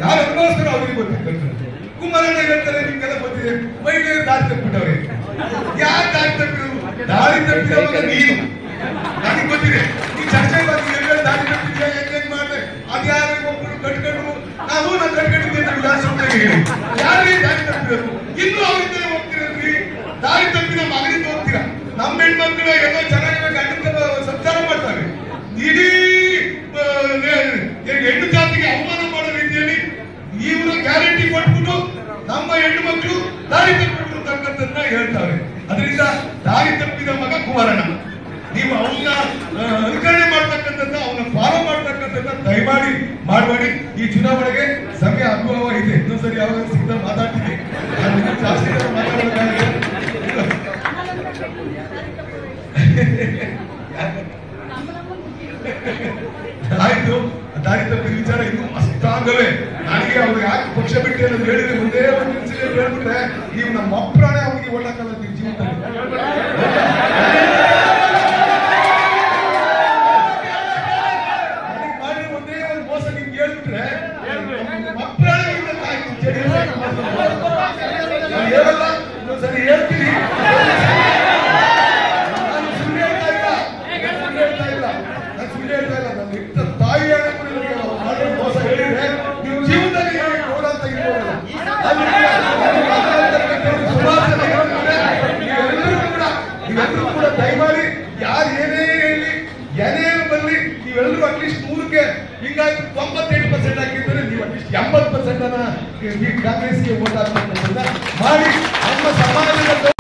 ಯಾರು ಅನುಭವಿಸ್ತಾರೋ ಅವ್ರಿಗೆ ಗೊತ್ತಿತ್ತು. ಕುಮಾರಣ್ಣ ಹೇಳ್ತಾರೆ ನಿಮ್ಗೆಲ್ಲ ಗೊತ್ತಿದೆ, ಮಹಿಳೆಯರು ದಾರಿ ತಪ್ಪಿಟ್ಟವ್ರೆ. ಯಾರು ದಾರಿ ತಪ್ಪಿರೋದು? ದಾರಿ ತಪ್ಪಿದವಾಗ ನೀನು, ನನಗೆ ಗೊತ್ತಿದೆ. ಈ ಚರ್ಚೆ ಬಗ್ಗೆ ಎಲ್ಲರೂ ದಾರಿ ತಪ್ಪಿದ್ಯಾ, ಹೆಂಗ್ ಮಾಡಿದೆ, ಅದ್ಯಾರು ಒಬ್ಬರು ಕಟ್ಕೊಂಡು ನಾನು ಕಟ್ಕೊಂಡಿದ್ದೆ ಯಾರು ಸುಮ್ಮನೆ ಹೇಳಿ ಯಾರೇ ದಾರಿ ತಪ್ಪಿರೋದು? ಇನ್ನೂ ಅವರಿಂದಲೇ ಹೋಗ್ತಿರೋದ್ರಿ. ದಾರಿ ತಪ್ಪಿದ ಮಗನಿಂದ ಹೋಗ್ತೀರಾ. ನಮ್ಮ ಹೆಣ್ಮಕ್ಳು ಏನೋ ಚೆನ್ನಾಗಿ ಗಂಡ ಸಂಸಾರ ಮಾಡ್ತಾರೆ. ಇಡೀ ಹೆಣ್ಣು ಜಾತಿಗೆ ಅವಮಾನ ಮಾಡೋ ರೀತಿಯಲ್ಲಿ ಇವರು ಗ್ಯಾರಂಟಿ ಕೊಟ್ಬಿಟ್ಟು ನಮ್ಮ ಹೆಣ್ಣು ಮಕ್ಕಳು ದಾರಿ ತಪ್ಪಿಬಿಟ್ಟು ಅಂತಕ್ಕಂಥದ್ದನ್ನ ಹೇಳ್ತಾರೆ. ಅದರಿಂದ ದಾರಿ ತಪ್ಪಿದ ಮಗ ಕುಮಾರಣ್ಣ, ನೀವು ಅವನ್ನ ಅನುಕರಣೆ ಮಾಡ್ತಕ್ಕಂಥದ್ದನ್ನ, ಅವನ್ನ ಫಾಲೋ ಮಾಡ್ತಕ್ಕಂಥದ್ದನ್ನ ದಯಮಾಡಿ ಮಾಡಬೇಡಿ. ಈ ಚುನಾವಣೆಗೆ ಸಮಯ ಅನುಭವವಾಗಿದೆ. ಇನ್ನೊಂದ್ಸರಿ ಯಾವಾಗ ಸಿಗ್ತಾ ಮಾತಾಡ್ತೀನಿ. ಜಾಸ್ತಿ ಮಾತಾಡೋದಾಗಿದೆ. ಆಯ್ತು, ದಾರಿ ತಪ್ಪಿದ ವಿಚಾರ ಇನ್ನು ಅಷ್ಟಾಗವೇ. ನನಗೆ ಅವ್ರಿಗೆ ಯಾಕೆ ಪಕ್ಷ ಬಿಟ್ಟು ಅನ್ನೋದು ಹೇಳಿದ್ರೆ ಒಂದೇ ಒಂದು ಇನ್ಸಿಡೆಂಟ್ ಹೇಳ್ಬಿಟ್ರೆ ನೀವು ನಮ್ಮ ಅಪ್ರಾಣೆ ಅವ್ರಿಗೆ ಒಳ್ಳಾಕಲ್ಲ ನೀವು ಜೀವನದಲ್ಲಿ. ಮಾಡಿ ಒಂದೇ ಒಂದು ಮೋಸ ನಿಮ್ಗೆ ಹೇಳ್ಬಿಟ್ರೆ ಅಪ್ರಾಣೆಯಿಂದ ಹೇಳಲ್ಲ. ಇನ್ನೊಂದ್ಸರಿ ಹೇಳ್ತೀನಿ. ಮೋಸ ಹೇಳಿದ್ರೆ ನೀವು ಜೀವನದಲ್ಲಿ ಅಂತ ಇರ್ಬೋದಲ್ಲ. ನೀವೆಲ್ಲರೂ ಕೂಡ ದಯಮಾಡಿ ಯಾರು ಏನೇ ಹೇಳಿ ಏನೇನು ಬರಲಿ, ನೀವೆಲ್ಲರೂ ಅಟ್ಲೀಸ್ಟ್ 3ಕ್ಕೆ ಹಿಂಗಾಗಿ 98% ಹಾಕಿದ್ರೆ ನೀವು ಅಟ್ಲೀಸ್ಟ್ 80% ಕಾಂಗ್ರೆಸ್ಗೆ ವೋಟ್ ಹಾಕ್ತಕ್ಕಂಥದ್ದನ್ನ ಮಾಡಿ ನಮ್ಮ ಸಮಾಜದ